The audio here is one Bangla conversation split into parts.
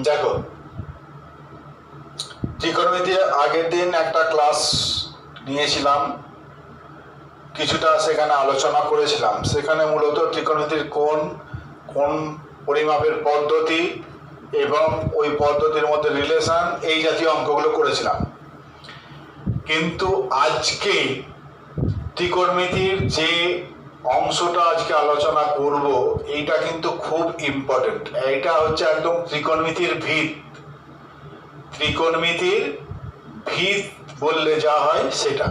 দেখো, ত্রিকোণমিতি আগের দিন একটা ক্লাস নিয়েছিলাম, কিছুটা সেখানে আলোচনা করেছিলাম। সেখানে মূলত ত্রিকোণমিতির কোন পরিমাপের পদ্ধতি এবং ওই পদ্ধতির মধ্যে রিলেশন, এই জাতীয় অঙ্কগুলো করেছিলাম। কিন্তু আজকে ত্রিকোণমিতির যে অংশটা আজকে আলোচনা করব, এইটা কিন্তু খুব ইম্পর্টেন্ট। এইটা হচ্ছে একদম ত্রিকোণমিতির ভিত। ত্রিকোণমিতির ভিত বললে যা হয় সেটা,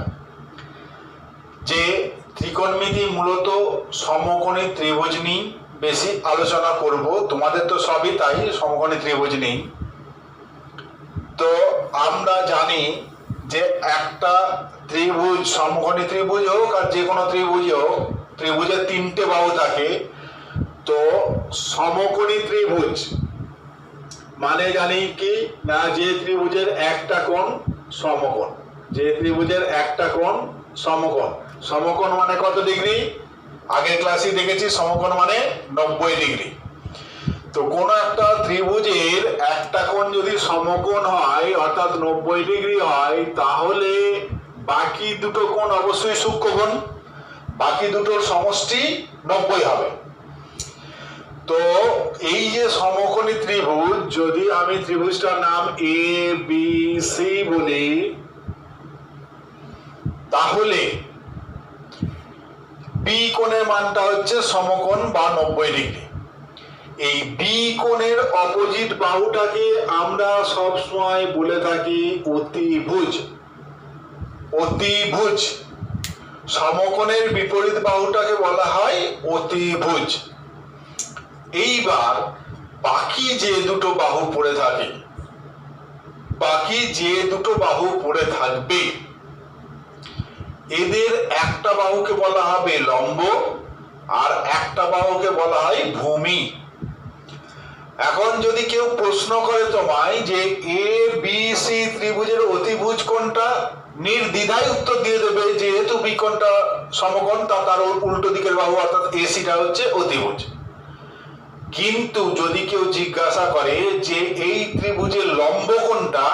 যে ত্রিকোণমিতি মূলত সমকোণী ত্রিভুজ নিয়ে বেশি আলোচনা করব। তোমাদের তো সবই তাই, সমকোণী ত্রিভুজ নিয়ে। তো আমরা জানি যে একটা ত্রিভুজ, সমকোণী ত্রিভুজ হোক আর যে কোনো ত্রিভুজ হোক, ত্রিভুজের তিনটে বাহু থাকে। তো সমকোণী ত্রিভুজ মানে জানি কি না, যে ত্রিভুজের একটা কোণ সমকোণ, যে ত্রিভুজের একটা কোণ সমকোণ। সমকোণ মানে কত ডিগ্রি? আগের ক্লাসে দেখেছি, সমকোণ মানে 90 ডিগ্রি। তো কোন একটা ত্রিভুজের একটা কোণ যদি সমকোণ হয়, অর্থাৎ 90 ডিগ্রি হয়, তাহলে বাকি দুটো কোণ অবশ্যই সূক্ষ্মকোণ। বাকি দুটোর সমষ্টি 90 হবে। তো এই যে সমকোণী ত্রিভুজ, যদি আমি ত্রিভুজটার নাম এ বি সি বলি, তাহলে বি কোণের মানটা হচ্ছে সমকোণ বা 90 ডিগ্রি। এই বি কোণের অপোজিট বাহুটাকে আমরা সব সময় বলে থাকি অতিভুজ। অতিভুজ। সমকোণের বিপরীত বাহুটাকে বলা হয় অতিভুজ। এইবার বাকি যে দুটো বাহু পড়ে থাকে, বাকি যে দুটো বাহু পড়ে থাকবে, এদের একটা বাহুকে বলা হবে লম্ব আর একটা বাহুকে বলা হয় ভূমি। এখন যদি কেউ প্রশ্ন করে তোমায় যে এ বি সি ত্রিভুজের অতিভুজ কোনটা, নির্দ্বিধায় উত্তর দিয়ে দেবে যেহেতু বি কোণটা সমকোণ, তার উল্টো দিকের বাহু অর্থাৎ এসিটা হচ্ছে অতিভুজ। কিন্তু যদি কেউ জিজ্ঞাসা করে যে এই ত্রিভুজের লম্ব কোনটা,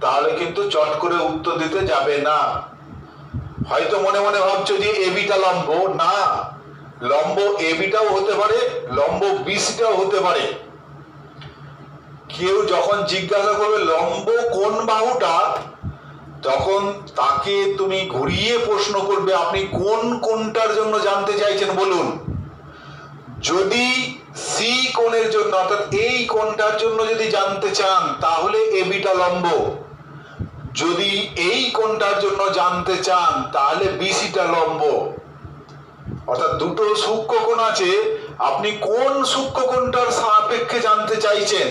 তাহলে কিন্তু চট করে উত্তর দিতে যাবে না। হয়তো মনে মনে ভাবছো যে এবিটা লম্ব, না, লম্ব এবিটাও হতে পারে, লম্ব বিসিটাও হতে পারে। কেউ যখন জিজ্ঞাসা করবে লম্ব কোন বাহুটা, তখন তাকে তুমি ঘুরিয়ে প্রশ্ন করবে আপনি কোনটার জন্য জানতে চাইছেন বলুন। যদি সি কোণের জন্য, অর্থাৎ এই কোণটার জন্য যদি জানতে চান, তাহলে এবিটা লম্ব। যদি এই কোণটার জন্য জানতে চান, তাহলে বিসিটা লম্ব। অর্থাৎ দুটো সূক্ষ্মকোণ আছে, আপনি কোন সূক্ষ্মকোণটার সাপেক্ষে জানতে চাইছেন,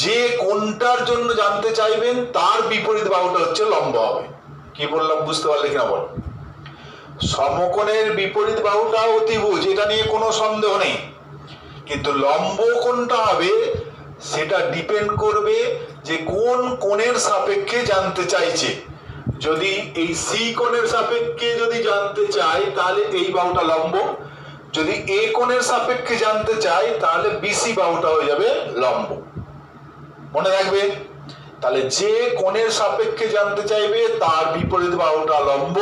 যে কোণটার জন্য জানতে চাইবেন তার বিপরীত বাহুটা হচ্ছে লম্ব হবে। কি বললাম বুঝতে পারলে কিনা বল? সমকোণের বিপরীত বাহুটা অতিভুজ, এটা নিয়ে কোনো সন্দেহ নেই। কিন্তু লম্ব কোনটা হবে সেটা ডিপেন্ড করবে যে কোন কোণের সাপেক্ষে জানতে চাইছে। যদি এই সি কোণের সাপেক্ষে যদি জানতে চাই, তাহলে এই বাহুটা লম্ব। যদি এ কোণের সাপেক্ষে জানতে চাই, তাহলে বিসি বাহুটা হয়ে যাবে লম্ব। মনে রাখবে, তাহলে যে কোণের সাপেক্ষে জানতে চাইবে তার বিপরীত বাহুটা লম্ব,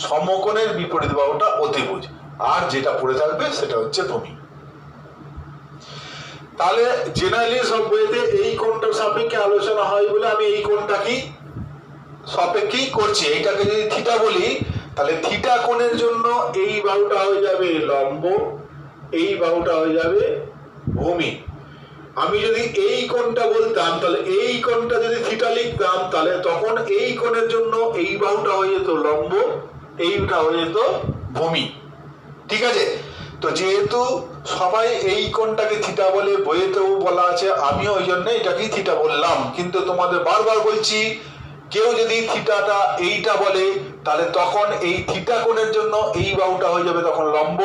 সমকোণের বিপরীত বাহুটা অতিভুজ, আর যেটা পড়ে থাকবে সেটা হচ্ছে ভূমি। তাহলে জেনারেলি সব বইতে এই কোণটার সাপেক্ষে আলোচনা হয় বলে আমি এই কোণটাকে সাপেক্ষেই করছি। এইটাকে যদি থিটা বলি, তাহলে থিটা কোণের জন্য এই বাহুটা হয়ে যাবে লম্ব, এই বাহুটা হয়ে যাবে ভূমি। আমি যদি এই কোণটা বলতাম, তাহলে এই কোণটা যদি থিটা লিখতাম, তাহলে তখন এই কোণের জন্য এই বাহুটা হয়ে যেত লম্ব, এইটা হয়ে যেত ভূমি। ঠিক আছে? তো যেহেতু সবাই এই কোণটাকে থিটা বলে, বইয়েতেও বলা আছে, আমিও ওই জন্য এটাকেই থিটা বললাম। কিন্তু তোমাদের বারবার বলছি, কেউ যদি থিটাটা এইটা বলে, তাহলে তখন এই থিটা কোণের জন্য এই বাহুটা হয়ে যাবে তখন লম্ব,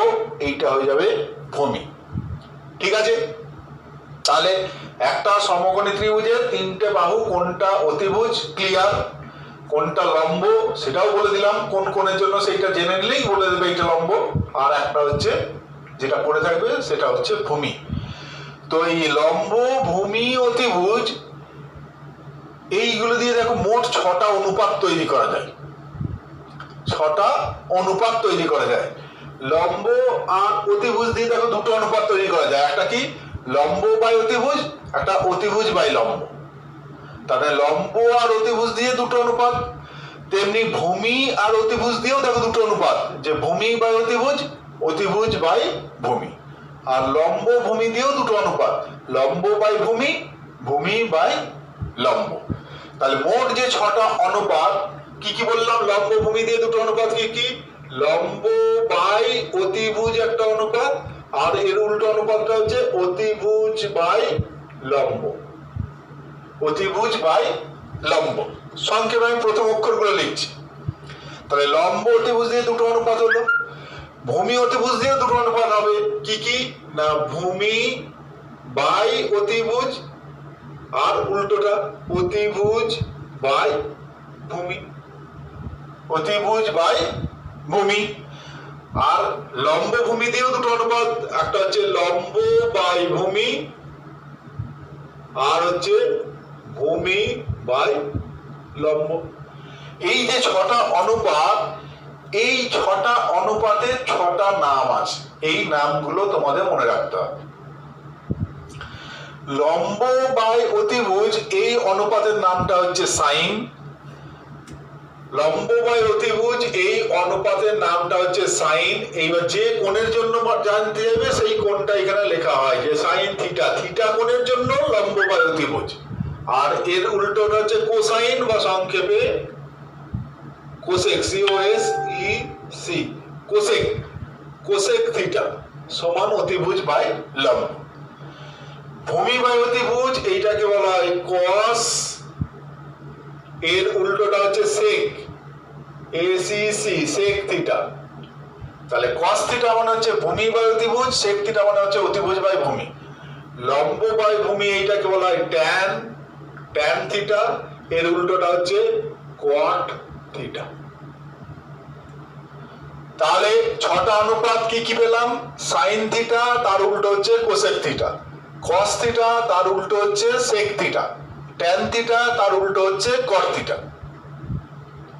এইটা হয়ে যাবে ভূমি। ঠিক আছে? তাহলে একটা সমকোণী ত্রিভুজের তিনটে বাহু, কোনটা অতিভুজ ক্লিয়ার, কোনটা লম্ব সেটাও বলে দিলাম, কোন কোণের জন্য সেইটা জেনে নিলেই বলে দেবে এটা লম্ব, আর একটা হচ্ছে যেটা পড়ে থাকবে সেটা হচ্ছে ভূমি। তো এই লম্ব, ভূমি, অতিভুজ এইগুলো দিয়ে দেখো মোট 6টা অনুপাত তৈরি করা যায়। 6টা অনুপাত তৈরি করা যায়। লম্ব আর অতিভুজ দিয়ে দেখো 2টো অনুপাত তৈরি করা যায়। একটা কি লম্ব বাই অতিভুজ, একটা অতিভুজ বাই লম্ব। তাহলে লম্ব আর অতিভুজ দিয়ে 2টো অনুপাত। তেমনি ভূমি আর অতিভুজ দিয়েও দেখো 2টো অনুপাত, যে ভূমি বাই অতিভুজ, অতিভুজ বাই ভূমি। আর লম্ব ভূমি দিয়েও 2টো অনুপাত, লম্ব বাই ভূমি, ভূমি বাই লম্ব। তাহলে মোট যে 6টা অনুপাত কি কি বললাম, লম্ব ভূমি দিয়ে 2টো অনুপাত কি কি, লম্ব বাই অতিভুজ একটা অনুপাত, আর এর উল্টো অনুপাতটা হচ্ছে অতিভুজ বাই লম্ব। অতিভুজ বাই লম্ব। সংক্ষেপে আমি প্রথম অক্ষরগুলো লিখছি। তাহলে লম্ব অতিভুজ দিয়ে 2টো অনুপাত হলো, ভূমি অতিভুজ দিয়ে 2টো অনুপাত হবে। কি কি না, ভূমি বাই অতিভুজ, আর উল্টোটা অতিভুজ বাই ভূমি। অতিভুজ বাই ভূমি। আর লম্ব ভূমি দিয়েও 2টো অনুপাত, একটা হচ্ছে লম্ব বাই ভূমি, আর হচ্ছে ভূমি বাই লম্ব। এই যে 6টা অনুপাত, এই 6টা অনুপাতে 6টা নাম আছে। এই নামগুলো তোমাদের মনে রাখতে হবে। লম্ব বাই অতিভুজ এই অনুপাতের নামটা হচ্ছে সাইন। লম্ব বাই অতিভুজ এই অনুপাতের নামটা হচ্ছে সাইন। এইবার যে কোণের জন্য জানতে যাবে সেই কোণটা এখানে লেখা হয়, যে সাইন থিটা। থিটা কোণের জন্য লম্ব বাই অতিভুজ। আর এর উল্টোটা হচ্ছে কোসাইন, বা সংক্ষেপে cosec, COSEC, cosec. Cosec theta সমান অতিভুজ বাই লম্ব। ভূমি বাই অতিভুজ এইটাকে বলা হয় কস, এর উল্টোটা হচ্ছে সেক, ACC, সেক থিটা। তাহলে কস থিটা মানে হচ্ছে ভূমি বাই অতিভুজ, সেক থিটা মানে হচ্ছে অতিভুজ বাই ভূমি। লম্ব বাই ভূমি এইটাকে বলা হয় ট্যান, ট্যান থিটা, এর উল্টোটা হচ্ছে কোয়াট থিটা। তাহলে 6টা অনুপাত কি কি পেলাম, সাইন থিটা তার উল্টো হচ্ছে কোসেক থিটা, কস থিটা তার উল্টো হচ্ছে সেক থিটা, ট্যান থিটা তার উল্টো হচ্ছে কট থিটা।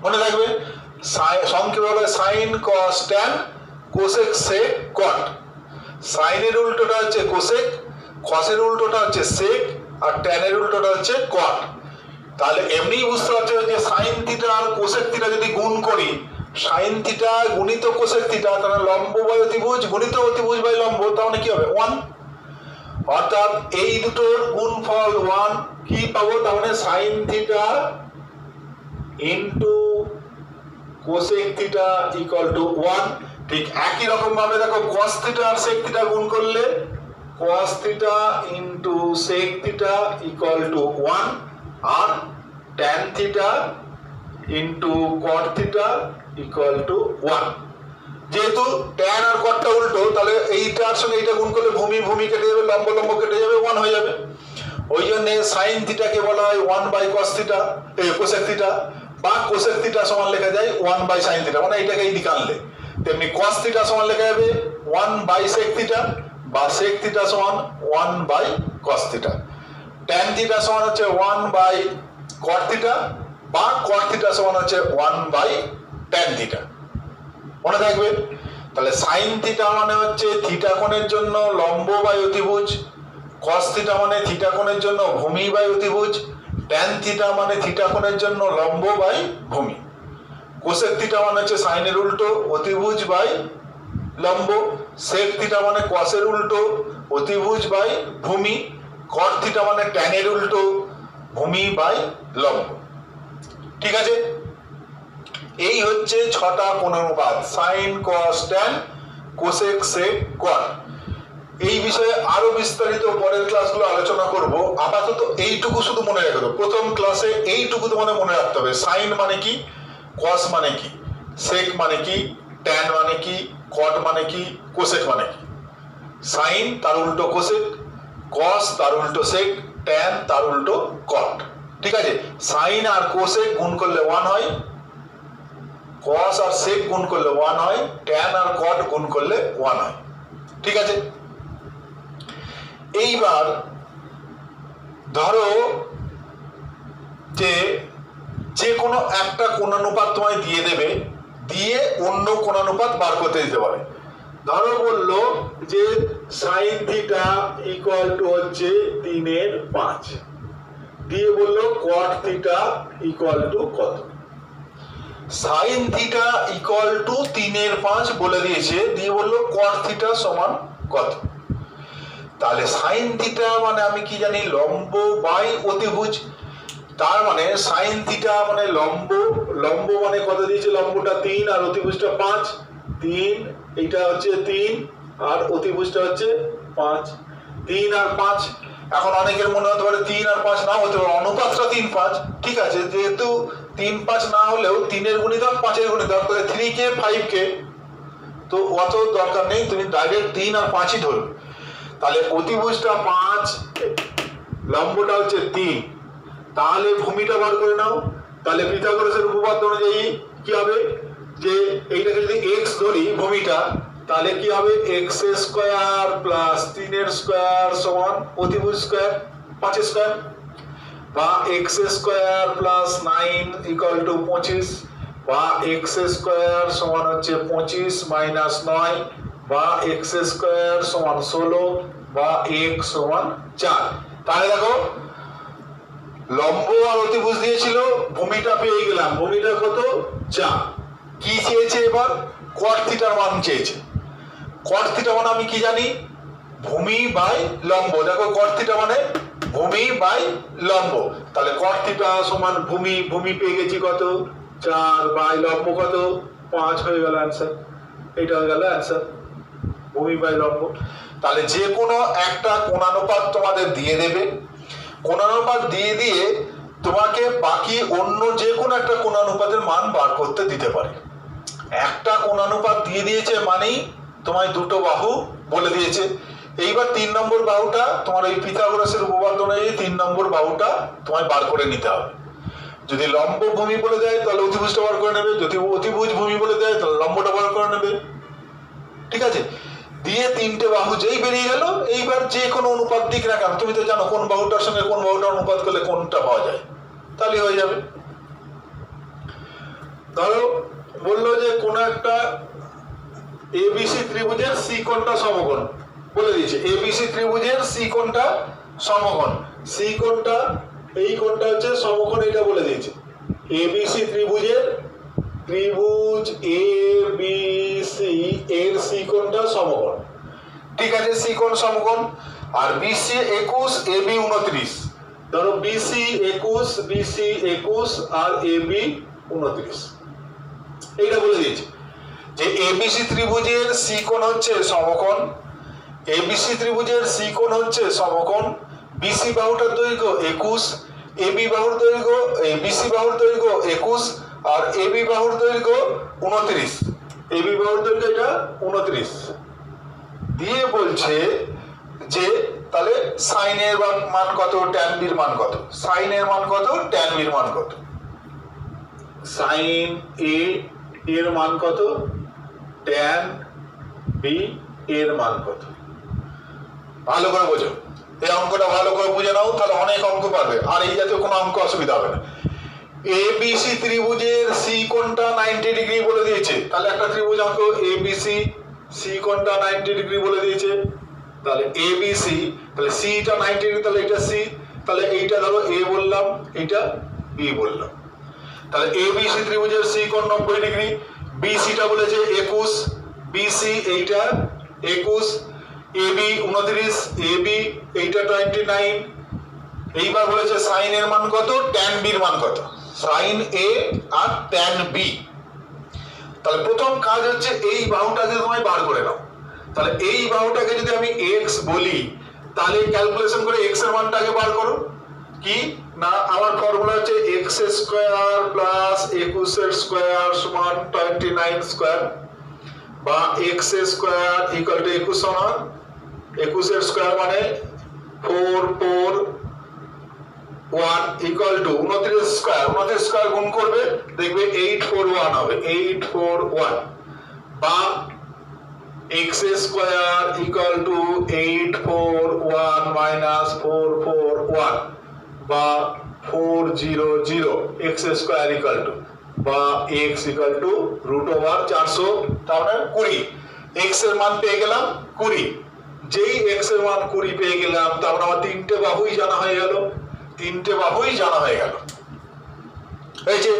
মনে রাখবে, সংক্ষেপে বলা হয় sine cos tan cosec sec cot. সাইনের উল্টোটা হচ্ছে কোসেক, কসের উল্টোটা হচ্ছে সেক, আর ট্যানের উল্টোটা হচ্ছে কট। তাহলে এমনি বুঝতে পারছো যে সাইন থিটা আর কোসেক থিটা যদি গুণ করি, সাইন থিটা গুণিত কোসেক থিটা, তাহলে লম্ব বাই অতিভুজ গুণিত অতিভুজ বাই লম্ব, তাহলে কি হবে 1। অর্থাৎ এই দুটোর গুণফল 1। কি পাবো, তাহলে sine theta into cosec theta equal to 1। ঠিক একই রকম ভাবে দেখো কস থিটা আর সেক থিটা গুণ করলে cos theta into sec theta equal to 1, আর tan theta into cot theta equal to 1। যেহেতু ট্যান আর কটটা উল্টো, তাহলে এইটার সঙ্গে এইটা গুণ করলে ভূমি ভূমি কেটে যাবে, লম্ব লম্ব কেটে যাবে, 1 হয়ে যাবে। ওই জন্য সাইন থিটাকে বলা হয় 1 by cos theta, cosec theta, বা কোসেক থিটা সমান লেখা যায় 1 বাই সাইন থিটা, মানে এইটাকে এই দিকে আনলে। তেমনি কস থিটা সমান লেখা যাবে 1 বাই সেক থিটা, বা সেক থিটা সমান 1 by cos theta. Tan theta সমান হচ্ছে 1 বাই কট থিটা, বা কট থিটা সমান হচ্ছে 1 বাই ট্যান থিটা। মনে থাকবে। তাহলে সাইন থিটা মানে হচ্ছে থিটা কোণের জন্য লম্ব বাই অতিভুজ, কস থিটা মানে থিটা কোণের জন্য ভূমি বাই অতিভুজ, ট্যান থিটা মানে থিটা কোণের জন্য লম্ব বাই ভূমি, কোসেক থিটা মানে হচ্ছে সাইনের উল্টো অতিভুজ বাই লম্ব, সেক থিটা মানে কসের উল্টো অতিভুজ বাই ভূমি, কট থিটা মানে ট্যানের উল্টো ভূমি বাই লম্ব। ঠিক আছে, এই হচ্ছে 6টা কোণ অনুপাত, sine cos tan cosec sec cot. এই বিষয়ে আরো বিস্তারিত পরের ক্লাসগুলো আলোচনা করব। আপাতত এইটুকু শুধু মনে রাখো, প্রথম ক্লাসে এইটুকু তোমাদের মনে রাখতে হবে, সাইন মানে কি, কস মানে কি, সেক মানে কি, ট্যান মানে কি, কট মানে কি, কোসেক মানে কি। সাইন তার উল্টো কোসেক, কস তার উল্টো সেক, ট্যান তার উল্টো কট। ঠিক আছে, সাইন আর কোসেক গুণ করলে 1 হয়, কস আর সেক গুণ করলে 1 হয়, ট্যান আর কট গুণ করলে 1 হয়। ঠিক আছে, এইবার ধরো যে কোনো একটা কোণানুপাত তোমায় দিয়ে দেবে, দিয়ে অন্য কোণানুপাত বার করতে দিতে পারে। ধরো বললো যে সাইন থিটা ইকুয়াল টু হচ্ছে 3/5, দিয়ে বললো কট থিটা ইকুয়াল টু কত। সাইন থিটা ইকুয়াল টু 3/5 বলে দিয়েছে, দিয়ে বললো কট থিটা সমান কত। তাহলে সাইন থিটা মানে আমি কি জানি, লম্ব বাই অতিভুজ। তার মানে সাইন থিটা মানে লম্ব, লম্ব মানে কত দিয়েছে, লম্বটা 3 আর অতিভুজটা 5, 3 এইটা হচ্ছে 3 আর অতিভুজটা হচ্ছে 5, 3 আর 5। এখন অনেকের মনে হতে পারে 3 আর 5 না হতে পারে, অনুপাতটা 3/5, ঠিক আছে, যেহেতু 3/5 না হলেও 3-এর গুণিতক 5-এর গুণিতক, তাহলে 3K 5K, তো অত দরকার নেই, তুমি ডাইরেক্ট 3 আর 5ই ধরবে। তাহলে অতিভুজটা 5, লম্বটা হচ্ছে 3, তাহলে ভূমিটা বার করে নাও। তাহলে পিথাগোরাসের উপপাদ্য অনুযায়ী কি হবে, যে এইটাকে যদি x ধরি ভূমিটা, তাহলে কি হবে, x স্কয়ার প্লাস 3 স্কয়ার সমান অতিভুজ স্কয়ার 5 স্কয়ার, বা x square plus 9 equal to 25, বা x স্কয়ার সমান হচ্ছে 25 মাইনাস 9, বা x স্কয়ার সমান 16, বা x সমান 4। তাহলে দেখো লম্ব আর অতিভুজ দিয়েছিল, ভূমিটা পেয়ে গেলাম, ভূমিটা কত 4। কি চেয়েছে এবার, কট থিটার মান চেয়েছে। কট থিটা মানে আমি কি জানি, ভূমি বাই লম্ব। দেখো কট থিটা মানে ভূমি বাই লম্ব, তাহলে কট থিটা সমান ভূমি, ভূমি পেয়ে গেছি কত 4, বাই লম্ব কত 5, হয়ে গেল অ্যান্সার। এটা হয়ে গেল অ্যান্সার, ভূমি বাই লম্ব। তাহলে যে কোনো একটা কোণানুপাত তোমাদের দিয়ে দেবে, কোণানুপাত দিয়ে দিয়ে তোমাকে বাকি অন্য যে কোনো একটা কোণানুপাতের মান বার করতে দিতে পারে। একটা কোণানুপাত দিয়ে দিয়েছে মানেই তোমায় দুটো বাহু বলে দিয়েছে। এইবার 3 নম্বর বাহুটা তোমার এই পিথাগোরাসের উপপাদ্য অনুযায়ী 3 নম্বর বাহুটা তোমায় বার করে নিতে হবে। যদি লম্ব ভূমি বলে দেয় তাহলে অতিভুজটা বার করে নেবে, যদি অতিভুজ ভূমি বলে দেয় তাহলে লম্বটা বার করে নেবে, ঠিক আছে। দিয়ে 3টে বাহু যেই বেরিয়ে গেল, এইবার যে কোনো অনুপাত দিক না কেন, তুমি তো জানো কোন বাহুটার সঙ্গে কোন বাহুটা অনুপাত করলে কোনটা পাওয়া যায়, তাহলে হয়ে যাবে। ধরো বললো যে কোন একটা এবিসি ত্রিভুজের সি কোণটা সমকোণ বলে দিয়েছে, এবিসি ত্রিভুজের সি কোণটা সমকোণ, সি কোণটা এই কোণটা হচ্ছে সমকোণ, এটা বলে দিয়েছে। এবিসি ত্রিভুজের, ত্রিভুজ এ বি সি এর সি কোণটা সমকোণ, ঠিক আছে, সি কোণ সমকোণ। আর বিসি 21 এবি 29, ধরো বিসি 21 আর এবি 29, এইটা বলে দিয়েছে যে এবিসি ত্রিভুজের সি কোণ হচ্ছে সমকোণ, এবিসি ত্রিভুজের সি কোণ হচ্ছে সমকোণ, বিসি বাহুটার দৈর্ঘ্য 21, এবি বাহুর দৈর্ঘ্য, বিসি বাহুর দৈর্ঘ্য 21 আর এবি বাহুর দৈর্ঘ্য 29, এবি বাহুর দৈর্ঘ্য এটা 29। দিয়ে বলছে যে তাহলে সাইনের মান কত, ট্যান বির মান কত, সাইনের মান কত, ট্যান বির মান কত, সাইন এ এর মান কত, ট্যান বি এর মান কত। ভালো করে বোঝো, এই অঙ্কটা ভালো করে বুঝে নাও, তাহলে অনেক অঙ্ক পারবে, আর এই জাতীয় কোনো অঙ্ক অসুবিধা হবে না। এবিসি ত্রিভুজের সি কোণটা 90 ডিগ্রি বলে দিয়েছে, তাহলে একটা ত্রিভুজ অঙ্ক এবিসি, সি কোণটা 90 ডিগ্রি বলে দিয়েছে, তাহলে এবিসি, তাহলে সিটা 90 ডিগ্রি, তাহলে এটা সি, তাহলে এইটা ধরো এ বললাম, এইটা বি বললাম, তাহলে এবিসি ত্রিভুজের সি কোণ 90 ডিগ্রি, বিসিটা বলেছে 21, বিসি এইটা 21, এবি 29, এবি এইটা 29। এইবার বলেছে সাইন এর মান কত, ট্যান বির মান কত, সাইন এ আর ট্যান বি। তাহলে প্রথম কাজ হচ্ছে এই বাহুটাকে তোমায় বার করে নাও। তাহলে এই বাহুটাকে যদি আমি এক্স বলি, তাহলে ক্যালকুলেশন করে এক্স এর মানটাকে বার করো। কি না, আমার ফর্মুলা হচ্ছে এক্স স্কয়ার প্লাস 21 এর স্কয়ার সমান 29 স্কয়ার, বা এক্স স্কয়ার ইকুয়াল টু 21 সমান 21 এর স্কয়ার মানে 441 ইকুয়াল টু 29 স্কয়ার, 29 স্কয়ার গুণ করবে দেখবে 841 হবে, 841, বা x square equal two 841 minus 441 বা 400 x স্কয়ার ইকুয়াল টু বা x ইকুয়াল টু √400 তার মানে 20 x এর মান পেয়ে গেলাম 20 যেই x এর মান 20 পেয়ে গেলাম তার মানে আমার তিনটে বাহুই জানা হয়ে গেল এই যে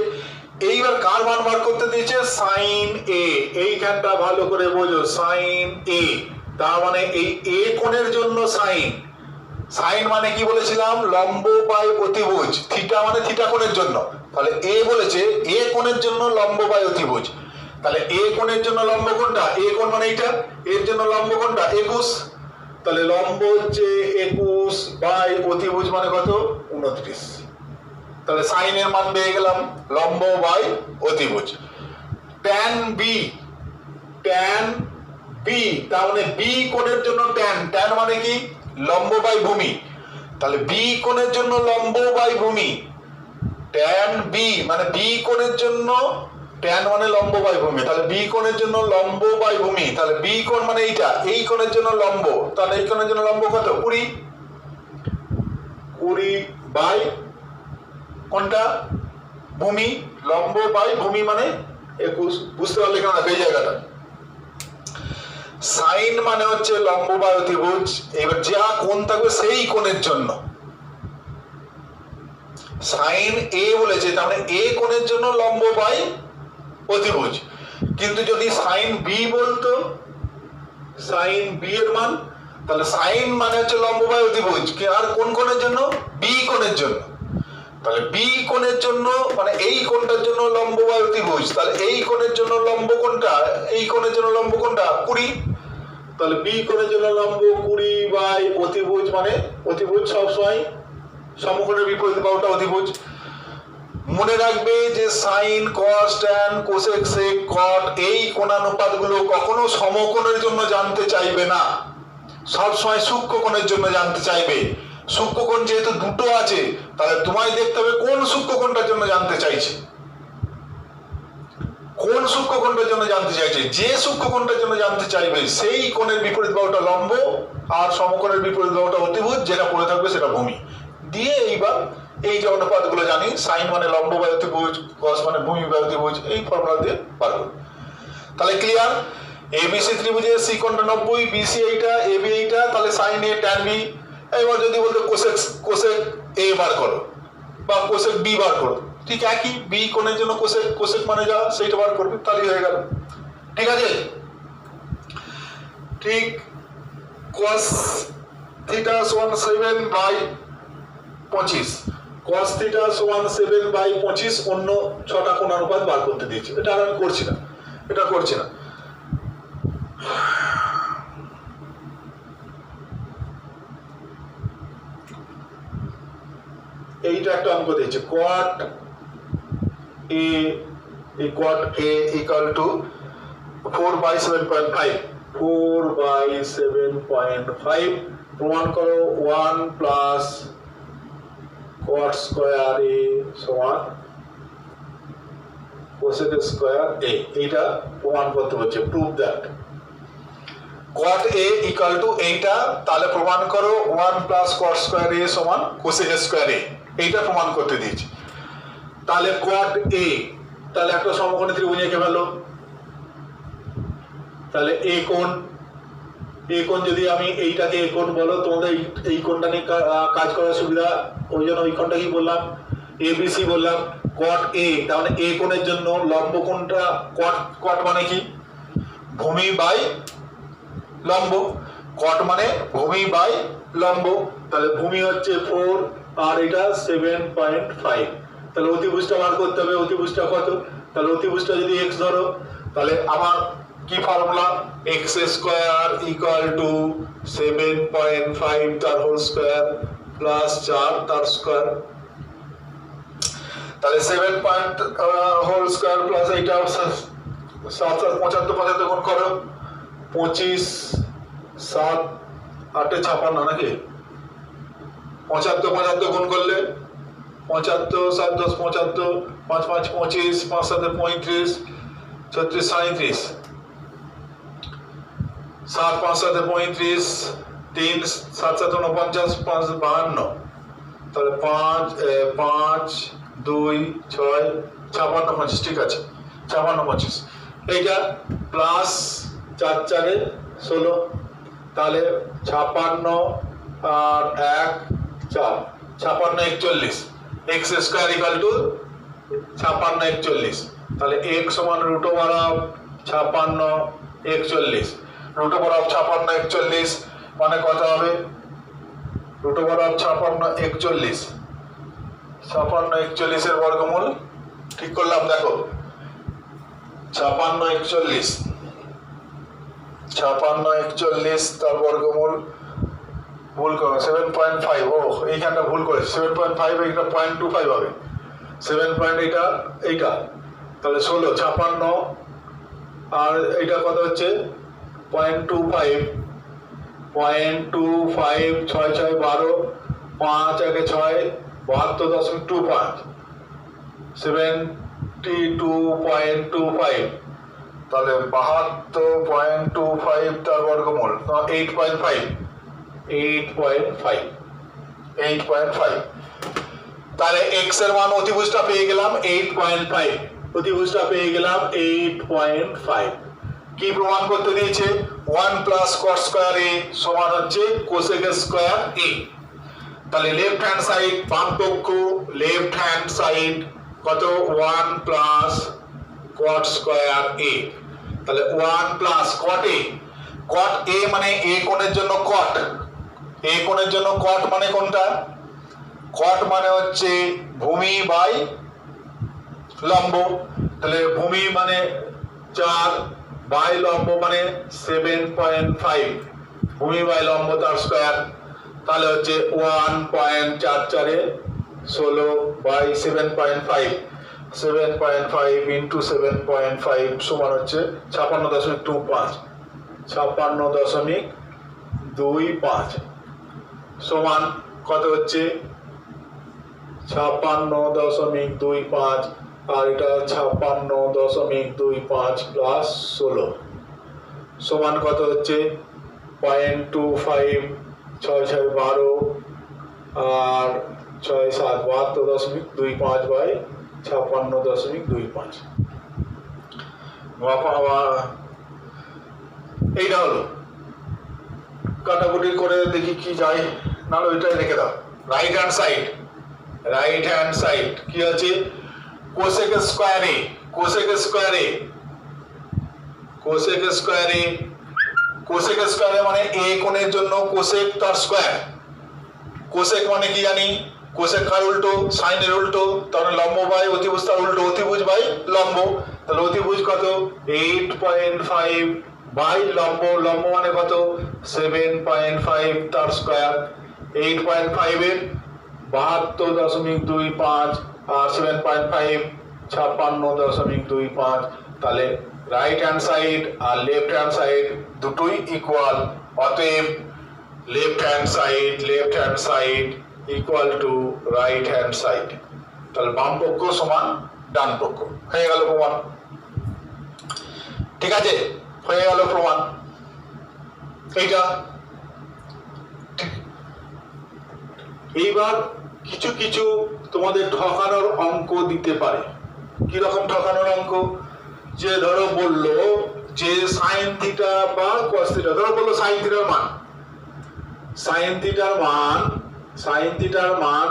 এইবার কার মান বার করতে দিয়েছে sin a এইখানটা ভালো করে বোঝো sin a তার মানে এই a কোণের জন্য sin মানে কি বলেছিলাম লম্ব বাই অতিভুজ থিটা মানে থিটা কোণের জন্য তাহলে a বলেছে a কোণের জন্য লম্ব বাই অতিভুজ তাহলে a কোণের জন্য লম্ব কোণটা a কোণ মানে এইটা এর জন্য লম্ব কোণটা 21 তাহলে লম্ব হচ্ছে 21 বাই অতিভুজ মানে কত 29 তাহলে sin এর মান পেয়ে গেলাম লম্ব বাই অতিভুজ tan b তার মানে b কোণের জন্য tan মানে কি লম্ব বাই ভূমি তাহলে b কোণের জন্য লম্ব বাই ভূমি tan b মানে b কোণের জন্য tan মানে লম্ব বাই ভূমি তাহলে b কোণের জন্য লম্ব বাই ভূমি তাহলে b কোণ মানে এইটা এই কোণের জন্য লম্ব তাহলে এই কোণের জন্য লম্ব কত 20 বাই কোনটা ভূমি লম্ব বাই ভূমি মানে 21 বুঝতে পারলে কেন এই জায়গাটা sin মানে হচ্ছে লম্ব বাই অতিভুজ এবার যা কোণ থাকবে সেই কোণের জন্য sin a বলেছে তার মানে a কোণের জন্য লম্ব বাই অতিভুজ কিন্তু যদি sin b বলতো sin b এর মান তাহলে sin মানে হচ্ছে লম্ব বাই অতিভুজ আর কোন কোণের জন্য b কোণের জন্য তাহলে b কোণের জন্য মানে এই কোণটার জন্য লম্ব বাই অতিভুজ তাহলে এই কোণের জন্য লম্ব কোণটা এই কোণের জন্য লম্ব কোণটা 20 তাহলে b কোণের জন্য লম্ব 20 বাই অতিভুজ মানে অতিভুজ সবসময় সমকোণের বিপরীত বাহুটা অতিভুজ মনে রাখবে যে sin cos tan cosec sec cot এই কোণানুপাতগুলো কখনো সমকোণের জন্য জানতে চাইবে না সবসময় সূক্ষ্ম কোণের জন্য জানতে চাইবে সূক্ষ্ম কোণ যেহেতু দুটো আছে তাহলে তোমায় দেখতে হবে কোন সূক্ষ্ম কোণটার জন্য জানতে চাইছে কোন সূক্ষ্ম কোণটার জন্য জানতে চাইছে যে সূক্ষ্ম কোণটার জন্য জানতে চাইবে সেই কোণের বিপরীত বাহুটা লম্ব আর সমকোণের বিপরীত বাহুটা অতিভুজ যেটা পড়ে থাকবে সেটা ভূমি দিয়ে এইবার এই যে অনুপাতগুলো জানি sin মানে লম্ব বাই অতিভুজ cos মানে ভূমি বাই অতিভুজ এই ফর্মুলা দিয়ে পারবো তাহলে ক্লিয়ার ABC ত্রিভুজের C কোণটা 90 BC এইটা AB এইটা তাহলে sin A tan B এবার যদি বলতে cosec A বার করো বা cosec B বার করো ঠিক একই B কোণের জন্য cosec মানে যা সেইটা বার করবে তাহলেই হয়ে গেল ঠিক আছে ঠিক cos theta সমান 7 বাই 25 cos theta সমান 7 বাই 25 অন্য 6টা কোণানুপাত বার করতে দিয়েছি এটা আমি করছি না এইটা একটা অঙ্ক দিয়েছে cot a equal to 4 by 7.5 প্রমাণ করো 1 প্লাস cot স্কয়ার a সমান cosec স্কয়ার a এইটা প্রমাণ করতে হচ্ছে prove that cot a equal to এইটা তাহলে প্রমাণ করো 1 প্লাস cot স্কয়ার a সমান cosec স্কয়ার a এইটা প্রমাণ করতে দিয়েছি তাহলে cot a তাহলে একটা সমকোণী ত্রিভুজ এঁকে ফেলো তাহলে a কোণ যদি আমি এইটাকে a কোণ বলো তোমাদের এই কোণটা নিয়ে কাজ করার সুবিধা ওই জন্য ওই কোণটা কি বললাম ABC বললাম cot a তার মানে a কোণের জন্য লম্ব কোণটা cot মানে কি ভূমি বাই লম্ব cot মানে ভূমি বাই লম্ব তাহলে ভূমি হচ্ছে 4 আর এটা 7.5 তাহলে অতিভুজটা বার করতে হবে অতিভুজটা কত তাহলে অতিভুজটা যদি x ধরো তাহলে আমার কি formula x square equal two 7.5 তার হোল স্কয়ার প্লাস 4 তার স্কয়ার তাহলে 7 হোল স্কয়ার প্লাস এইটা 75 গুণ করো 25 7 8 56 নাকি 75 গুণ করলে 75 7 10 75 5 5 25 5 7 35 36 37 7 5 7 35, 3 7 7 49, 5 52, তাহলে 5 5 2 6 56 25, ঠিক আছে 56 25, এইটা প্লাস 4 4 16, তাহলে 56 আর 1 4, 56 41, x স্কয়ার ইকুয়াল টু 56 41, তাহলে x সমান root over of 56 41, root over of 56 41 মানে কত হবে, রুট ওভার অফ 56 41, 56 41 এর বর্গমূল, ঠিক করলাম দেখো 56 41, 56 41 তার বর্গমূল, ভুল করো 7.5, ও এইখানটা ভুল করেছি 7.5, এইটা 0.25 হবে 7 পয়েন্ট, এইটা তাহলে 16 56 আর এইটা কত হচ্ছে 0.25, 0.25 6 6 12, 5 1 6 72.25, 72.25, তাহলে 72.25 তার বর্গমূল 8.5, তাহলে x এর মান অতিভুজটা পেয়ে গেলাম 8.5, অতিভুজটা পেয়ে গেলাম 8.5। কি প্রমাণ করতে দিয়েছে, 1 প্লাস cos স্কয়ার a সমান হচ্ছে cosec স্কয়ার a, তাহলে লেফট হ্যান্ড সাইড বাম পক্ষ, লেফট হ্যান্ড সাইড কত 1 প্লাস cot স্কয়ার a, তাহলে 1 plus cot a, cot a মানে a কোণের জন্য cot, a কোণের জন্য cot মানে কোনটা, cot মানে হচ্ছে ভূমি বাই লম্ব, তাহলে ভূমি মানে 4 বাই লম্ব মানে 7.5, ভূমি বাই লম্ব তার স্কয়ার, তাহলে হচ্ছে 1.44 16 বাই 7.5, 7.5 ইন্টু 7.5 সমান হচ্ছে 56.25, 56.25 সমান কত হচ্ছে 56.25, আর এটা 56.25 প্লাস 16 সমান কত হচ্ছে 0.25, 6 6 12 আর 6 7 72.25 বাই 56.25, এইটা হলো। কাটাকুটি করে দেখি কি যায়, নাহলে ওইটাই রেখে দাও। রাইট হ্যান্ড সাইড কি আছে, কোসেক স্কয়ারে, কোসেক স্কয়ারে মানে a কোণের জন্য কোসেক তার স্কয়ার, কোসেক মানে কি জানি, কোসেক কার উল্টো, সাইনের উল্টো, তাহলে লম্ব বাই অতিভুজ তার উল্টো, অতিভুজ বাই লম্ব, তাহলে অতিভুজ কত 8.5 বাই লম্ব, লম্ব মানে কত 7.5 তার স্কয়ার, 8.5 এর 72.25 আর 7.5 56.25, তাহলে রাইট হ্যান্ড সাইড আর লেফট হ্যান্ড সাইড দুটোই ইকুয়াল, অতএব left hand side equal to right hand side, তাহলে বাম পক্ষ সমান ডান পক্ষ, হয়ে গেল প্রমাণ, ঠিক আছে, হয়ে গেল প্রমাণ এইটা। এইবার কিছু কিছু তোমাদের ঠকানোর অঙ্ক দিতে পারে। কি রকম ঠকানোর অঙ্ক, যে ধরো বললো যে সাইন থিটা বা কস থিটা, ধরো বললো সাইন থিটার মান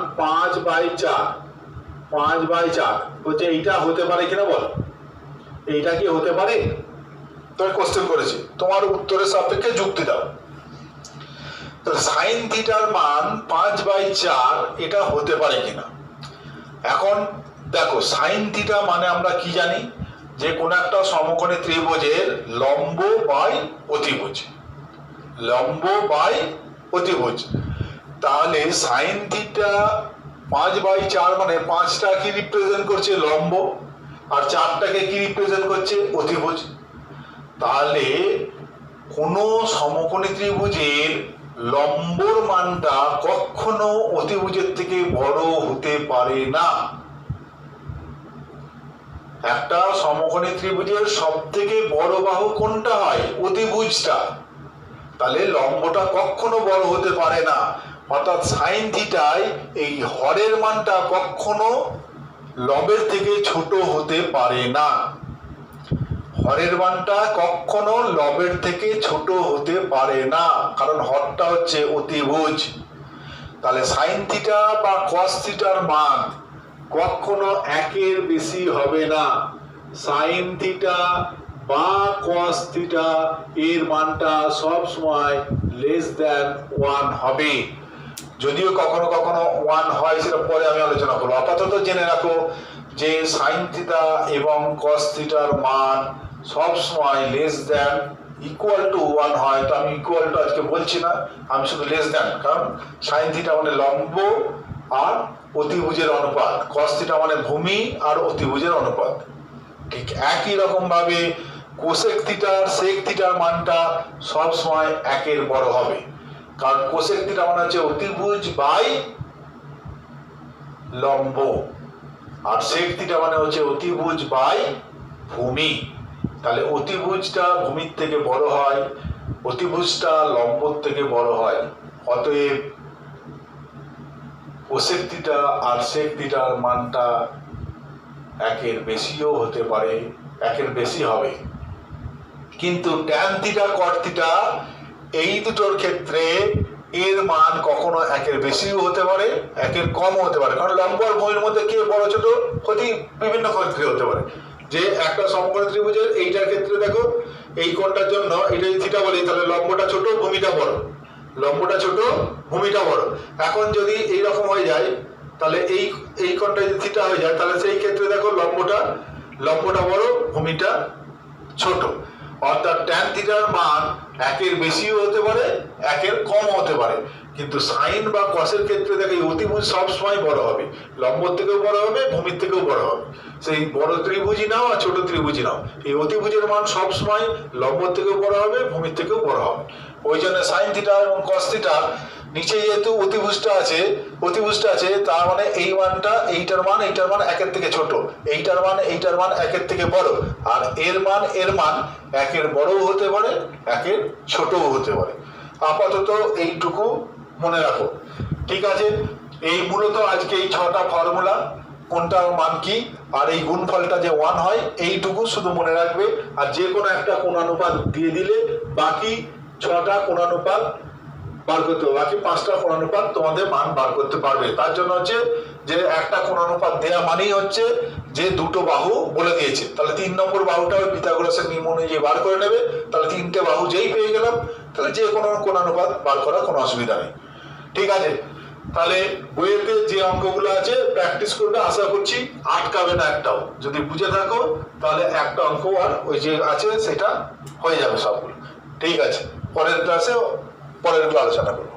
5/4 বলছে এইটা হতে পারে কিনা বলো, এইটা কি হতে পারে, তোমার কোশ্চেন করেছি, তোমার উত্তরের সাপেক্ষে যুক্তি দাও। তাহলে সাইন থিটার মান 5/4 এটা হতে পারে কিনা। এখন দেখো সাইন থিটা মানে আমরা কি জানি, যে কোন একটা সমকোণী ত্রিভুজের লম্ব বাই অতিভুজ, তাহলে সাইন থিটা 5/4 মানে 5টা কি রিপ্রেজেন্ট করছে লম্ব, আর 4টাকে কি রিপ্রেজেন্ট করছে অতিভুজ, তাহলে কোন সমকোণী ত্রিভুজের লম্বর মানটা কখনো অতিভুজের থেকে বড় হতে পারে না। একটা সমকোণী ত্রিভুজের সব থেকে বড় বাহু কোনটা হয়, অতিভুজটা, তাহলে লম্বটা কখনো বড় হতে পারে না, অর্থাৎ সাইন থিটায় এই হরের মানটা কখনো লবের থেকে ছোট হতে পারে না। হরের মানটা কখনো লবের থেকে ছোট হতে পারে না, কারণ হরটা হচ্ছে অতিভুজ। তাহলে সাইন থিটা বা কস থিটার মান কখনো একের বেশি হবে না। সাইন থিটা বা কস থিটা এর মানটা সব সময় লেস দ্যান 1 হবে। যদিও কখনো কখনো 1 হয়, সেটা পরে আমি আলোচনা করবো। আপাতত জেনে রাখো যে সাইন থিটা এবং কস থিটার মান সব সময় লেস দ্যান ইকুয়াল টু 1 হয়। তো আমি ইকুয়াল টু আজকে বলছি না, আমি শুধু লেস দ্যান, কারণ সাইন থিটা মানে লম্ব আর অতিভুজের অনুপাত, কস থিটা মানে ভূমি আর অতিভুজের অনুপাত। ঠিক একই রকম ভাবে কোসেক থিটার সেক থিটার মানটা সব সময় একের বড় হবে, কারণ কোসেক থিটা মানে হচ্ছে অতিভুজ বাই লম্ব, আর সেক থিটা মানে হচ্ছে অতিভুজ বাই ভূমি। তাহলে অতিভুজটা ভূমির থেকে বড় হয়, অতিভুজটা লম্বর থেকে বড় হয়। অতএব কোসেক থিটা আর সেক থিটার মানটা একের বেশিও হতে পারে, একের বেশি হবে। কিন্তু ট্যান থিটা কট থিটা এই দুটোর ক্ষেত্রে এর মান কখনো একের বেশিও হতে পারে, একের কমও হতে পারে, কারণ লম্ব আর ভূমির মধ্যে কে বড় ছোট ক্ষতি বিভিন্ন ক্ষেত্রে হতে পারে। যে একটা সমকোণী ত্রিভুজের এইটার ক্ষেত্রে দেখো, এই কোণটার জন্য এটা যদি থিটা বলি, তাহলে লম্বটা ছোট ভূমিটা বড়, লম্বটা ছোট ভূমিটা বড়। এখন যদি এই রকম হয়ে যায়, তাহলে এই কোণটা যদি থিটা হয়ে যায়, তাহলে সেই ক্ষেত্রে দেখো লম্বটা বড় ভূমিটা ছোট। অর্থাৎ ট্যান থিটার মান একের বেশিও হতে পারে, একের কম হতে পারে। কিন্তু সাইন বা কসের ক্ষেত্রে দেখো এই অতিভুজ সবসময় বড় হবে, লম্বর থেকেও বড় হবে, ভূমির থেকেও বড় হবে। সেই বড় ত্রিভুজই নাও আর ছোট ত্রিভুজই নাও, এই অতিভুজের মান সবসময় লম্বর থেকেও বড় হবে, ভূমির থেকেও বড় হবে। ওই জন্য সাইন থিটা এবং কস থিটা নিচে যেহেতু অতিভুজটা আছে, তার মানে এই মানটা এইটার মান একের থেকে ছোট, এইটার মান একের থেকে বড়, আর এর মান একের বড়ও হতে পারে, একের ছোটও হতে পারে। আপাতত এইটুকু মনে রাখো, ঠিক আছে? এই মূলত আজকে এই 6টা ফর্মুলা, কোনটার মান কি আর এই গুণফলটা যে 1 হয়, এইটুকু শুধু মনে রাখবে। আর যে কোনো একটা কোণানুপাত দিয়ে দিলে বাকি 6টা কোণানুপাত বার করতে হবে, বাকি 5টা কোণানুপাত তোমাদের মান বার করতে পারবে। তার জন্য হচ্ছে যে একটা কোণানুপাত দেয়া মানেই হচ্ছে যে দুটো বাহু বলে দিয়েছে, তাহলে 3 নম্বর বাহুটা ওই পিথাগোরাসের নিয়ম অনুযায়ী বার করে নেবে। তাহলে 3টে বাহু যেই পেয়ে গেলাম, তাহলে যে কোনো কোণানুপাত বার করার কোনো অসুবিধা নেই, ঠিক আছে? তাহলে বইয়েতে যে অঙ্কগুলো আছে প্র্যাকটিস করবে, আশা করছি আটকাবে না একটাও। যদি বুঝে থাকো তাহলে একটা অঙ্ক আর ওই যে আছে সেটা হয়ে যাবে সবগুলো, ঠিক আছে? পরের ক্লাসে আলোচনা করবো।